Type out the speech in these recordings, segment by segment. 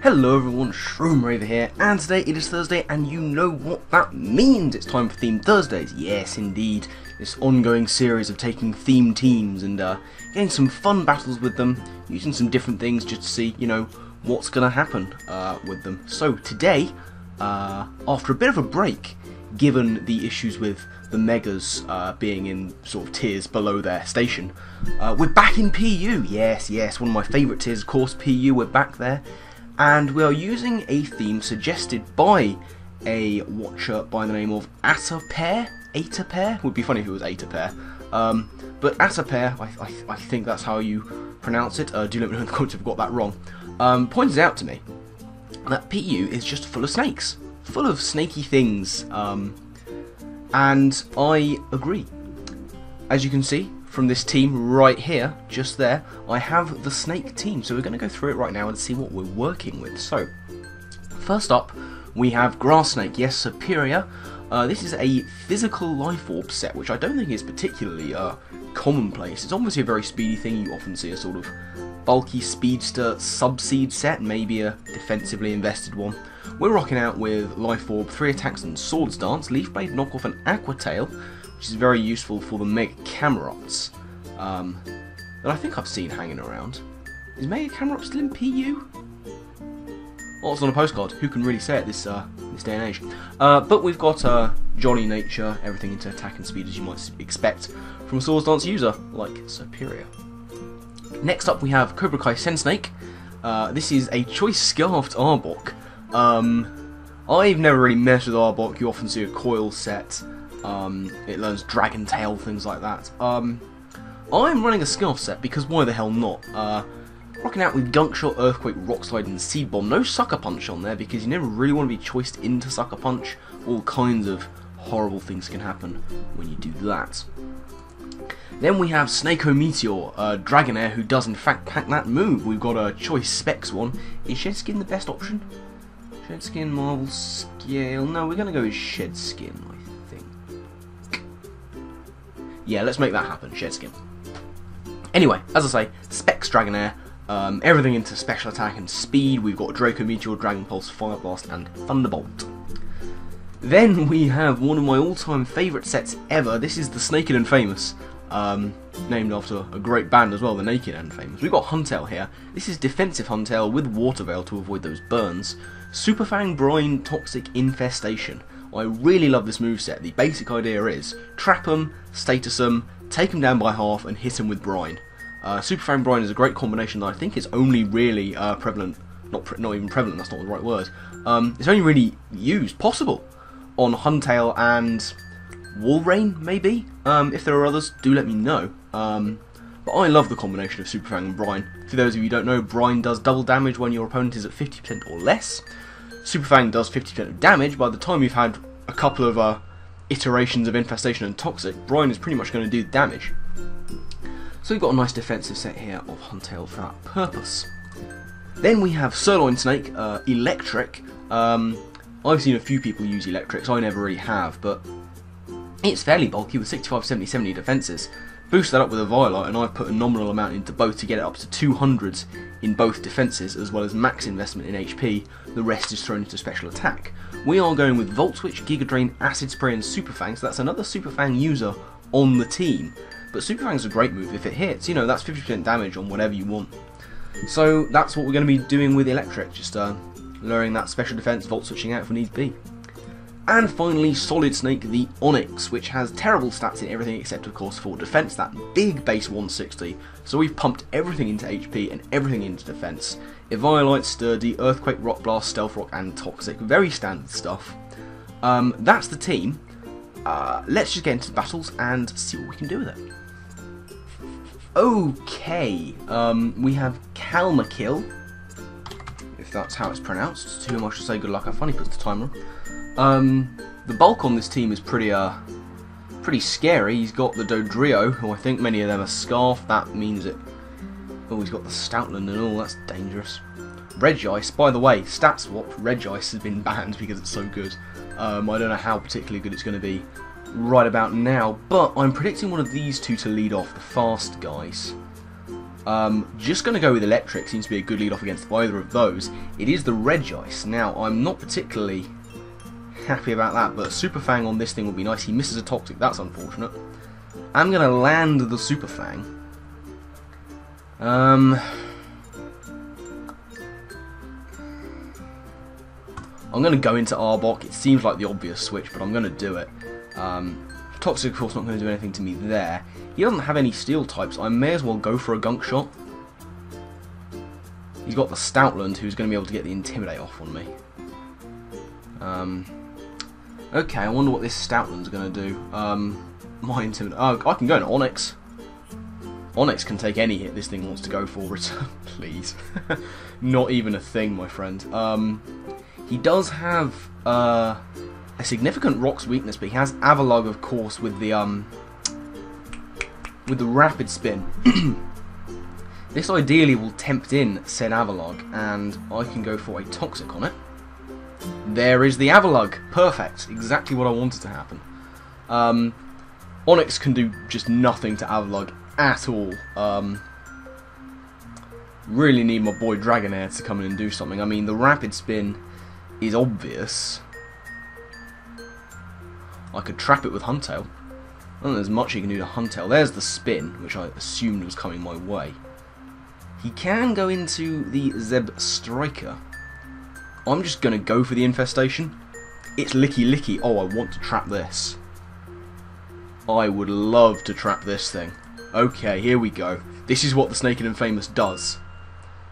Hello everyone, Shroomraver here, and today it is Thursday, and you know what that means. It's time for Themed Thursdays. Yes, indeed. This ongoing series of taking themed teams and getting some fun battles with them, using some different things just to see, you know, what's going to happen with them. So today, after a bit of a break, given the issues with the Megas being in sort of tiers below their station, we're back in PU. Yes, one of my favourite tiers, of course, PU, we're back there. And we are using a theme suggested by a watcher by the name of Ater Pear. Ater Pear? Would be funny if it was Ater Pear. But Ater Pear, I think that's how you pronounce it. Do let me know in the comments if I've got that wrong. Pointed out to me that PU is just full of snakes. Full of snaky things. And I agree. As you can see from this team right here, just there, I have the snake team. So we're going to go through it right now and see what we're working with. So, first up, we have grass snake. Yes, superior. This is a physical life orb set, which I don't think is particularly commonplace. It's obviously a very speedy thing. You often see a sort of bulky speedster sub-seed set, maybe a defensively invested one. We're rocking out with life orb, 3 attacks and swords dance, leaf blade, knockoff and aqua tail, which is very useful for the Mega Camerops that I think I've seen hanging around. Is Mega Camerop still in PU? Well, it's on a postcard. Who can really say it this day and age? But we've got Jolly Nature, everything into attack and speed as you might expect from a Swords Dance user like Superior. Next up we have Cobra Kai Sensnake. This is a Choice Scarfed Arbok. I've never really messed with Arbok. You often see a coil set. It learns Dragon Tail, things like that. I'm running a Scarf set because why the hell not? Rocking out with Gunk Shot, Earthquake, Rock Slide and Seed Bomb. No Sucker Punch on there because you never really want to be choiced into Sucker Punch. All kinds of horrible things can happen when you do that. Then we have Snakeo Meteor, Dragonair, who does in fact pack that move. We've got a Choice Specs one. Is Shed Skin the best option? Shed Skin, Marvel Scale. No, we're going to go with Shed Skin, I think. Yeah, let's make that happen, Shed Skin. Anyway, as I say, Specs Dragonair, everything into special attack and speed. We've got Draco Meteor, Dragon Pulse, Fire Blast, and Thunderbolt. Then we have one of my all-time favourite sets ever. This is the Naked and Famous, named after a great band as well, the Naked and Famous. We've got Huntail here. This is defensive Huntail with Water Veil to avoid those burns. Super Fang Brine Toxic Infestation. I really love this moveset. The basic idea is trap them, status them, take them down by half, and hit them with Brine. Super Fang Brine is a great combination that I think is only really prevalent. Not even prevalent. That's not the right word. It's only really used, possible, on Huntail and Walrein, maybe. If there are others, do let me know. But I love the combination of Super Fang and Brine. For those of you who don't know, Brine does double damage when your opponent is at 50% or less. Super Fang does 50% of damage. By the time you've had a couple of iterations of Infestation and Toxic, Brine is pretty much going to do the damage. So we've got a nice defensive set here of Huntail for that purpose. Then we have Sirloin Snake, Electric. I've seen a few people use Electrics, I never really have, but it's fairly bulky with 65, 70, 70 defences. Boost that up with a Violet, and I've put a nominal amount into both to get it up to 200s in both defences, as well as max investment in HP. The rest is thrown into special attack. We are going with Volt Switch, Giga Drain, Acid Spray and Super Fang, so that's another Super Fang user on the team. But Super Fang's a great move if it hits, you know, that's 50% damage on whatever you want. So that's what we're going to be doing with Electric, just lowering that special defense, Volt Switching out if needs be. And finally, Solid Snake, the Onyx, which has terrible stats in everything except, of course, for defense, that big base 160. So we've pumped everything into HP and everything into defense. Eviolite, Sturdy, Earthquake, Rock Blast, Stealth Rock, and Toxic. Very standard stuff. That's the team. Let's just get into the battles and see what we can do with it. Okay, we have Kalmakill, if that's how it's pronounced. To whom I should say good luck, have fun. He puts the timer on. The bulk on this team is pretty scary. He's got the Dodrio, who I think many of them are Scarf. That means it. Oh, he's got the Stoutland and all. That's dangerous. Regice, by the way, stat swap. Regice has been banned because it's so good. I don't know how particularly good it's going to be right about now, but I'm predicting one of these two to lead off, the fast guys. Just going to go with electric, seems to be a good lead off against either of those. It is the Regice. Now, I'm not particularly happy about that, but Super Fang on this thing would be nice. He misses a Toxic, that's unfortunate. I'm going to land the Super Fang. I'm going to go into Arbok. It seems like the obvious switch, but I'm going to do it. Toxic, of course, not going to do anything to me there. He doesn't have any steel types. I may as well go for a Gunk Shot. He's got the Stoutland, who's going to be able to get the Intimidate off on me. Okay, I wonder what this Stoutland's going to do. My Intimidate... Oh, I can go into Onyx. Onyx can take any hit this thing wants to go for. Return, please. Not even a thing, my friend. He does have a significant Rock's weakness, but he has Avalugg, of course, with the Rapid Spin. This ideally will tempt in said Avalugg, and I can go for a Toxic on it. There is the Avalugg. Perfect. Exactly what I wanted to happen. Onyx can do just nothing to Avalugg at all. Really need my boy Dragonair to come in and do something. I mean, the Rapid Spin is obvious. I could trap it with Huntail. I don't think there's much he can do to Huntail. There's the Spin, which I assumed was coming my way. He can go into the Zeb Striker. I'm just going to go for the Infestation. It's Licky Licky. Oh, I want to trap this. I would love to trap this thing. Okay, here we go. This is what the Snake and Infamous does.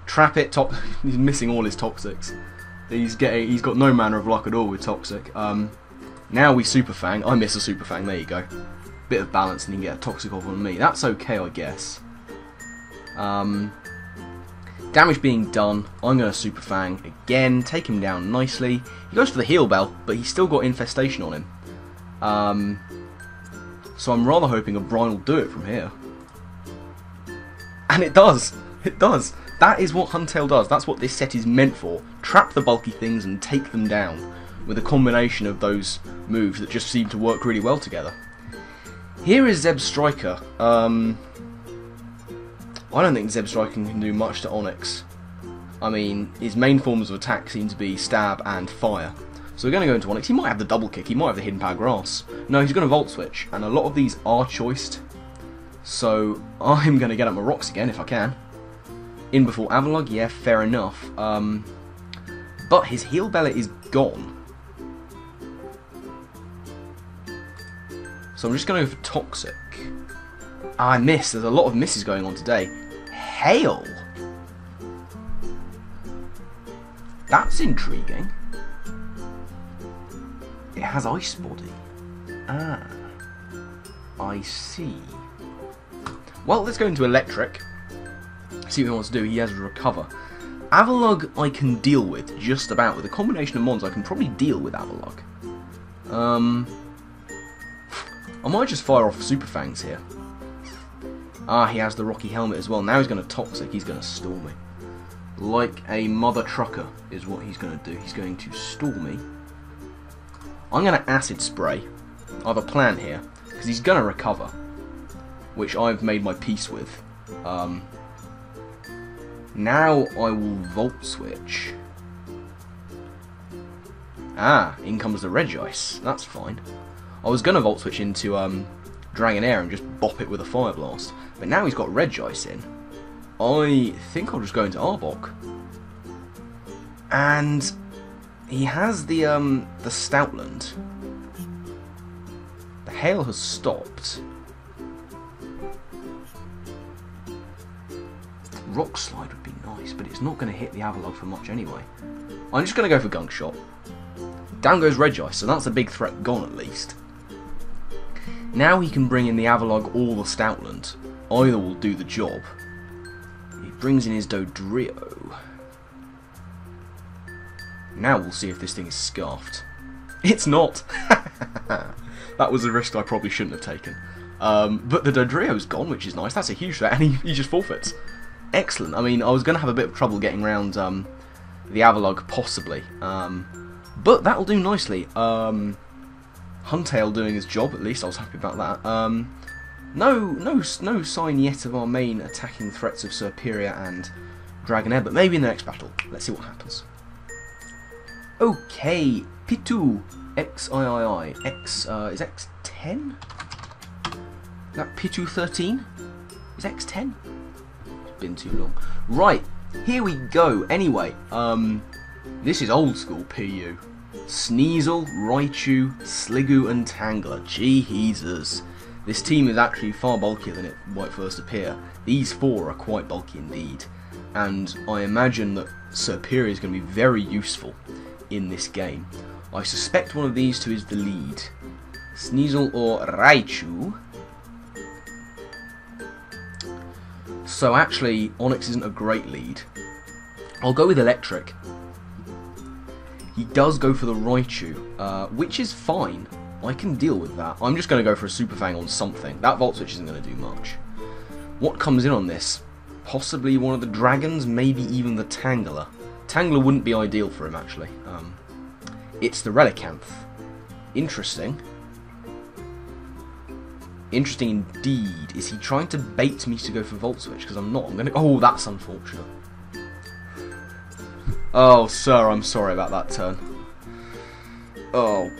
Trap it. He's missing all his Toxics. He's got no manner of luck at all with Toxic. Now we Super Fang. I miss a Super Fang. There you go. Bit of balance and he can get a Toxic off on me. That's okay, I guess. Damage being done. I'm going to Super Fang again. Take him down nicely. He goes for the Heal Bell, but he's still got Infestation on him. So I'm rather hoping a Brine will do it from here. And it does. It does. That is what Huntail does. That's what this set is meant for. Trap the bulky things and take them down with a combination of those moves that just seem to work really well together. Here is Zeb Striker. I don't think Zeb Striker can do much to Onyx. I mean, his main forms of attack seem to be Stab and Fire. So we're going to go into Onyx. He might have the Double Kick. He might have the Hidden Power Grass. No, he's going to Volt Switch. And a lot of these are choiced. So I'm going to get up my rocks again if I can. In before Avalugg, yeah, fair enough. But his Heal Bell is gone. So I'm just going to go for Toxic. I missed. There's a lot of misses going on today. Hail! That's intriguing. It has Ice Body. Ah. I see. Well, let's go into Electric. See what he wants to do. He has Recover. Avalugg I can deal with, just about. With a combination of mons, I can probably deal with Avalugg. I might just fire off Super Fangs here. Ah, he has the Rocky Helmet as well. Now he's going to Toxic. He's going to stall me. Like a mother trucker is what he's going to do. He's going to stall me. I'm going to Acid Spray. I have a plan here. Because he's going to recover. Which I've made my peace with. Now I will Volt Switch. Ah, in comes the Regice. That's fine. I was going to Volt Switch into Dragonair and just bop it with a Fire Blast. But now he's got Regice in. I think I'll just go into Arbok. And he has the Stoutland. The hail has stopped. Rock Slide would be nice, but it's not going to hit the Avalugg for much anyway. I'm just going to go for Gunk Shot. Down goes Regice, so that's a big threat gone at least. Now he can bring in the Avalugg or the Stoutland. Either will do the job. He brings in his Dodrio. Now we'll see if this thing is scarfed. It's not! That was a risk I probably shouldn't have taken. But the Dodrio's gone, which is nice. That's a huge threat, and he just forfeits. Excellent. I mean, I was going to have a bit of trouble getting around the Avalugg, possibly. But that'll do nicely. Huntail doing his job, at least. I was happy about that. No sign yet of our main attacking threats of Serperior and Dragonair, but maybe in the next battle. Let's see what happens. Okay, Pitu, X-I-I-I, is X 10? Is that Pitu 13? Is X 10? It's been too long. Right, here we go. Anyway, this is old school PU. Sneasel, Raichu, Sliggoo and Tangler. Jesus. This team is actually far bulkier than it might first appear. These four are quite bulky indeed. And I imagine that Serperior is going to be very useful in this game. I suspect one of these two is the lead. Sneasel or Raichu. So actually, Onyx isn't a great lead. I'll go with Electric. He does go for the Raichu, which is fine. I can deal with that. I'm just going to go for a Super Fang on something. That Volt Switch isn't going to do much. What comes in on this? Possibly one of the dragons, maybe even the Tangler. Tangler wouldn't be ideal for him, actually. It's the Relicanth. Interesting. Interesting indeed. Is he trying to bait me to go for Volt Switch? Because I'm not. I'm going to... Oh, that's unfortunate. Oh, sir, I'm sorry about that turn. Oh.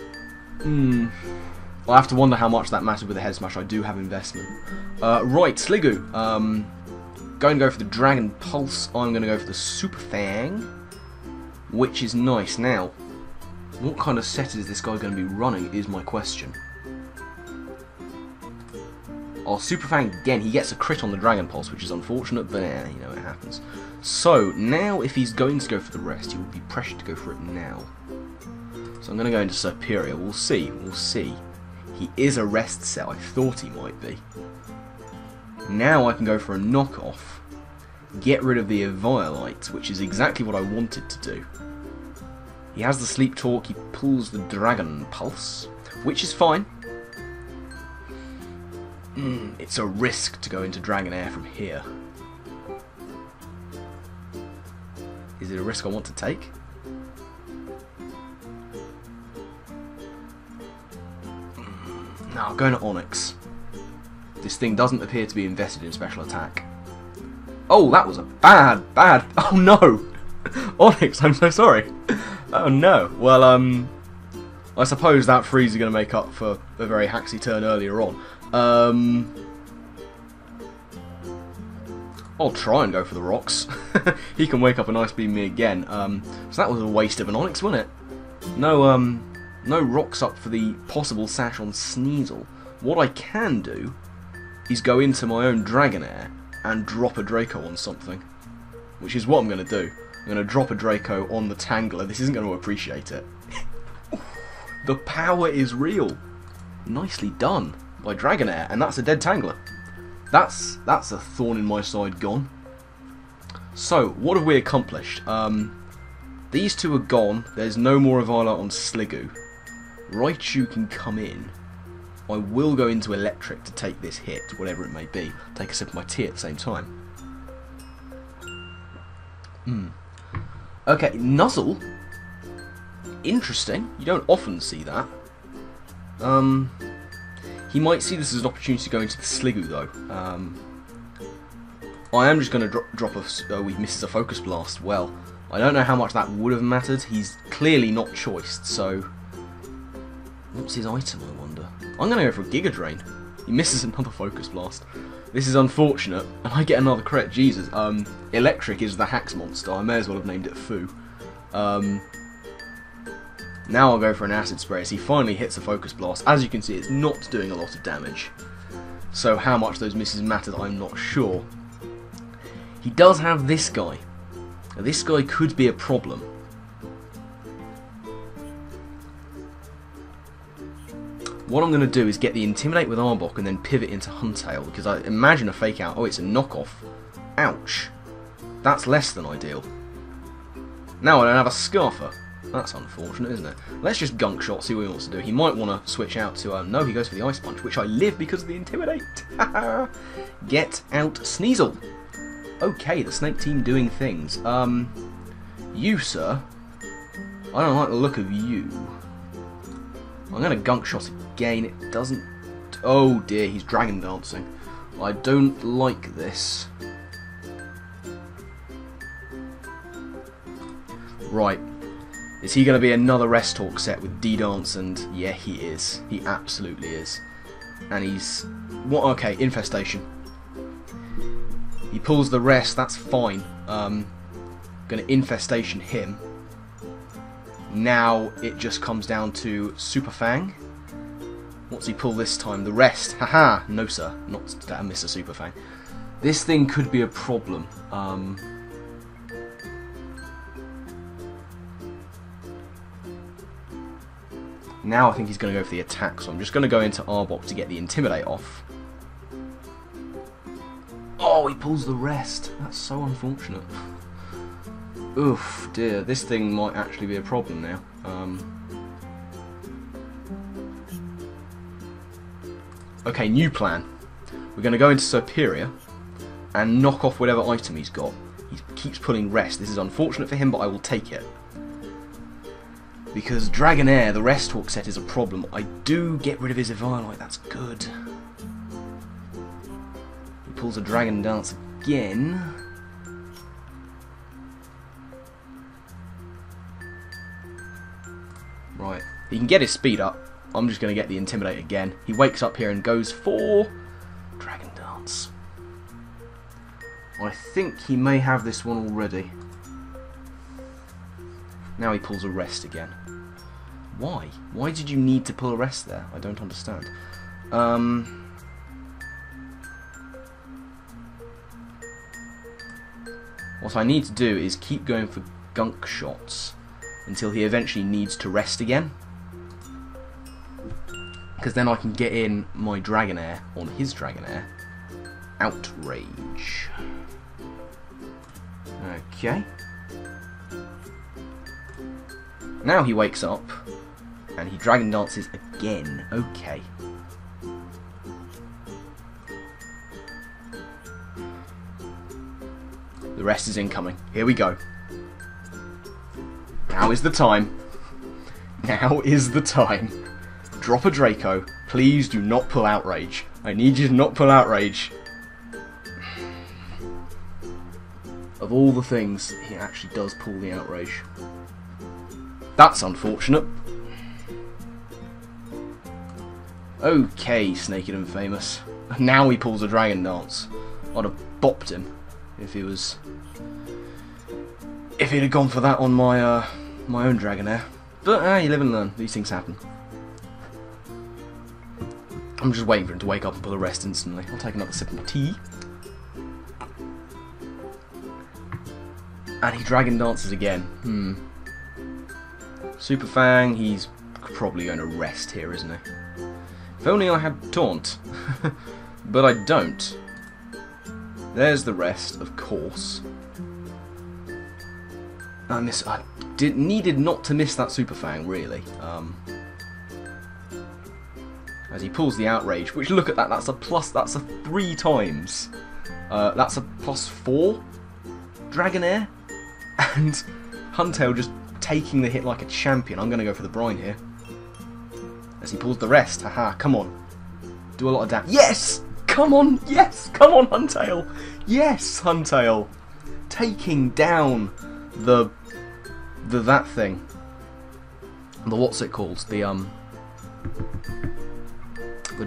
I have to wonder how much that mattered with the Head Smash. I do have investment. Right, Sliggoo. Going to go for the Dragon Pulse. I'm going to go for the Super Fang, which is nice. Now, what kind of set is this guy going to be running is my question. Oh, Super Fang again. He gets a crit on the Dragon Pulse, which is unfortunate, but yeah, you know, it happens. So, now if he's going to go for the rest, he will be pressured to go for it now. So I'm going to go into Serperior. We'll see. We'll see. He is a rest set. I thought he might be. Now I can go for a knockoff. Get rid of the Eviolite, which is exactly what I wanted to do. He has the Sleep Talk. He pulls the Dragon Pulse, which is fine. It's a risk to go into Dragonair from here. Is it a risk I want to take? No, I'm going to Onyx. This thing doesn't appear to be invested in special attack. Oh, that was a bad... Oh no! Onyx, I'm so sorry. Oh no. Well, I suppose that freeze is going to make up for a very haxy turn earlier on. I'll try and go for the rocks. He can wake up and Ice Beam me again. So that was a waste of an Onyx, wasn't it? No rocks up for the possible sash on Sneasel. What I can do is go into my own Dragonair and drop a Draco on something. Which is what I'm going to do. I'm going to drop a Draco on the Tangler. This isn't going to appreciate it. The power is real. Nicely done by Dragonair, and that's a dead Tangler. That's a thorn in my side gone. So, what have we accomplished? These two are gone. There's no more Eviolite on Sliggoo. Raichu can come in. I will go into Electric to take this hit, whatever it may be. Take a sip of my tea at the same time. Okay, Nuzzle. Interesting. You don't often see that. He might see this as an opportunity to go into the Sliggoo, though. I am just going to drop a... Oh, he misses a Focus Blast. Well, I don't know how much that would have mattered. He's clearly not choiced, so... What's his item, I wonder? I'm going to go for a Giga Drain. He misses another Focus Blast. This is unfortunate, and I get another crit. Jesus. Electric is the Hax monster. I may as well have named it Fu. Now I'll go for an Acid Spray as he finally hits a Focus Blast. As you can see, it's not doing a lot of damage. So how much those misses mattered, I'm not sure. He does have this guy. Now, this guy could be a problem. What I'm going to do is get the Intimidate with Arbok and then pivot into Huntail, because I imagine a Fake Out. Oh, it's a knockoff. Ouch. That's less than ideal. Now I don't have a Scarfer. That's unfortunate, isn't it? Let's just Gunk Shot, see what he wants to do. He might want to switch out to... no, he goes for the Ice Punch, which I live because of the Intimidate. Get out Sneasel. Okay, the Snake team doing things. You, sir. I don't like the look of you. I'm going to Gunk Shot again. It doesn't Oh dear, he's dragon dancing. I don't like this. Right. Is he going to be another Rest Talk set with D-Dance? And yeah, he is. He absolutely is. And he's... what? Okay, Infestation. He pulls the rest, that's fine. Gonna Infestation him. Now it just comes down to Super Fang. What's he pull this time? The rest. Haha! No sir, not Mr. Super Fang. This thing could be a problem. Now I think he's going to go for the attack, so I'm just going to go into Arbok to get the Intimidate off. Oh, he pulls the rest. That's so unfortunate. Oof, dear. This thing might actually be a problem now. Okay, new plan. We're going to go into Superior and knock off whatever item he's got. He keeps pulling rest. This is unfortunate for him, but I will take it. Because Dragonair, the Rest Talk set, is a problem. I do get rid of his Eviolite, that's good. He pulls a Dragon Dance again. Right, he can get his speed up. I'm just going to get the Intimidate again. He wakes up here and goes for Dragon Dance. I think he may have this one already. Now he pulls a rest again. Why? Why did you need to pull a rest there? I don't understand. What I need to do is keep going for gunk shots until he eventually needs to rest again. Because then I can get in my Dragonair on his Dragonair. Outrage. Okay. Now he wakes up, and he Dragon Dances again. Okay. The rest is incoming. Here we go. Now is the time. Now is the time. Drop a Draco. Please do not pull Outrage. I need you to not pull Outrage. Of all the things, he actually does pull the Outrage. That's unfortunate. Okay, Snaked and Famous. Now he pulls a Dragon Dance. I'd have bopped him if he was... if he'd have gone for that on my my own Dragonair. But you live and learn. These things happen. I'm just waiting for him to wake up and pull a rest instantly. I'll take another sip of tea. And he Dragon Dances again. Super Fang, he's probably going to rest here, isn't he? If only I had Taunt. But I don't. There's the rest, of course. I needed not to miss that Super Fang, really. As he pulls the Outrage, which, look at that, that's a plus, that's a 3 times. That's a +4 Dragonair. And Huntail just taking the hit like a champion. I'm going to go for the Brine here. As he pulls the rest. Haha, come on. Do a lot of damage. Yes! Come on! Yes! Come on, Huntail! Yes, Huntail! Taking down that thing. The what's it called? The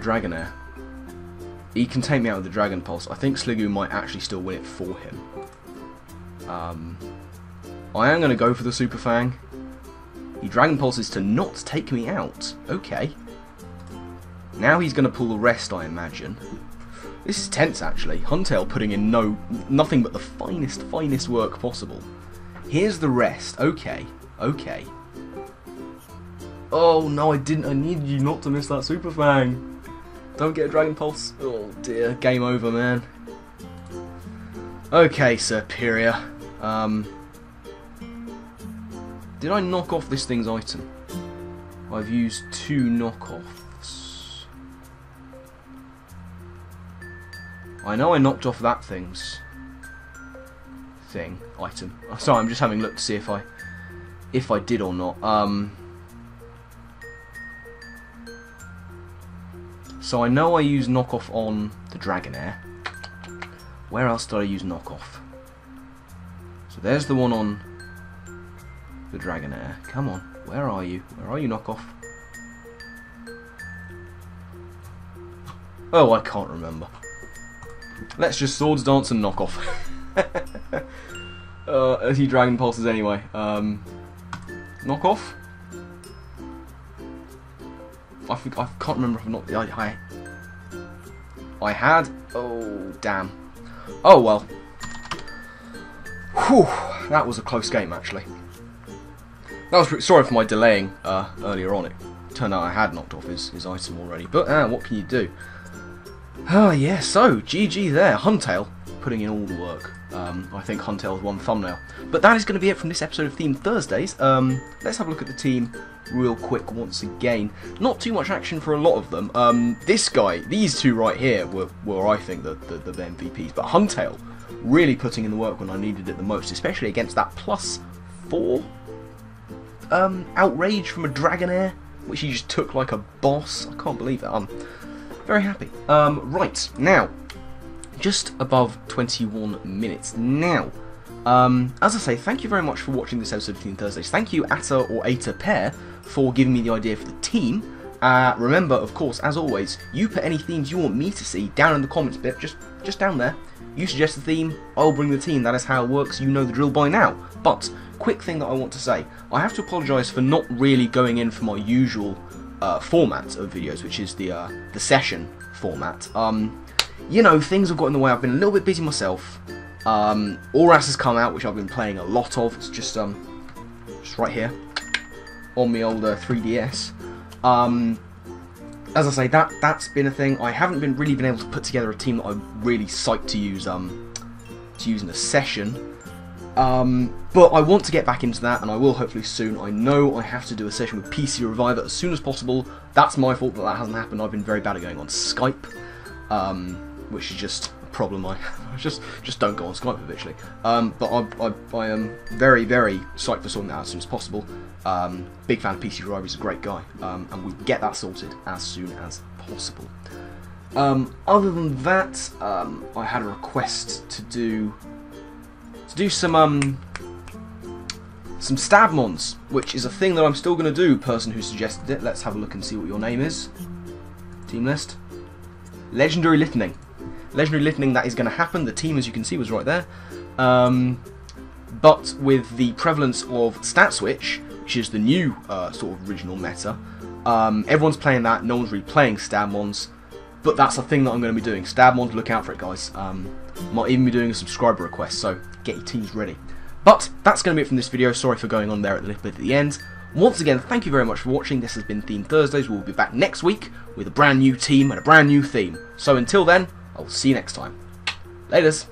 Dragonair. He can take me out with the Dragon Pulse. I think Sliggoo might actually still win it for him. I am going to go for the Super Fang. He Dragon Pulses to not take me out. Okay. Now he's going to pull the rest, I imagine. This is tense, actually. Huntail putting in nothing but the finest work possible. Here's the rest. Okay. Okay. Oh, no, I didn't. I needed you not to miss that Super Fang. Don't get a Dragon Pulse. Oh, dear. Game over, man. Okay, Superior. Did I knock off this thing's item? I've used 2 knockoffs. I know I knocked off that thing's item. Oh, sorry, I'm just having a look to see if I did or not. So I know I use knockoff on the Dragonair. Where else did I use knockoff? So there's the one on the Dragonair. Come on, where are you? Where are you, knockoff? Oh, I can't remember. Let's just Swords Dance and knockoff. As he Dragon Pulses anyway. Knockoff? I can't remember if I'm not. I had. Oh damn. Oh well. Whew, that was a close game actually. That was pretty, sorry for my delaying earlier on. It turned out I had knocked off his item already. But what can you do? Ah yeah. So GG there. Huntail putting in all the work. I think Huntail's one thumbnail. But that is going to be it from this episode of Themed Thursdays. Let's have a look at the team real quick once again. Not too much action for a lot of them. This guy, these two right here were I think the MVPs. But Huntail really putting in the work when I needed it the most, especially against that +4 outrage from a Dragonair, which he just took like a boss. I can't believe it. I'm very happy. Right, now, just above 21 minutes. Now, as I say, thank you very much for watching this episode of Themed Thursdays. Thank you, Ater Pear, for giving me the idea for the team. Remember, of course, as always, you put any themes you want me to see down in the comments bit, just down there. You suggest the theme, I'll bring the team. That is how it works. You know the drill by now. But, quick thing that I want to say. I have to apologise for not really going in for my usual format of videos, which is the session format. You know, things have got in the way. I've been a little bit busy myself. Auras has come out, which I've been playing a lot of. It's just right here on my old 3DS. As I say, that's been a thing. I haven't really been able to put together a team that I'm really psyched to use in a session. But I want to get back into that, and I will hopefully soon. I know I have to do a session with PC Reviver as soon as possible. That's my fault that hasn't happened. I've been very bad at going on Skype, which is just a problem I just don't go on Skype eventually. But I am very, very psyched for sorting that out as soon as possible. Big fan of PC Reviver, he's a great guy, and we get that sorted as soon as possible. Other than that, I had a request to do some Stabmons, which is a thing that I'm still going to do, person who suggested it. Let's have a look and see what your name is. Team list. Legendary Littening. Legendary Littening, that is going to happen. The team, as you can see, was right there. But with the prevalence of Stat Switch, which is the new sort of original meta, everyone's playing that, no one's really playing Stabmons, but that's a thing that I'm going to be doing. Stabmons, look out for it, guys. Might even be doing a subscriber request, so get your teams ready. But that's going to be it from this video. Sorry for going on there a little bit at the end. Once again, thank you very much for watching. This has been Themed Thursdays. We'll be back next week with a brand new team and a brand new theme. So until then, I'll see you next time. Laters.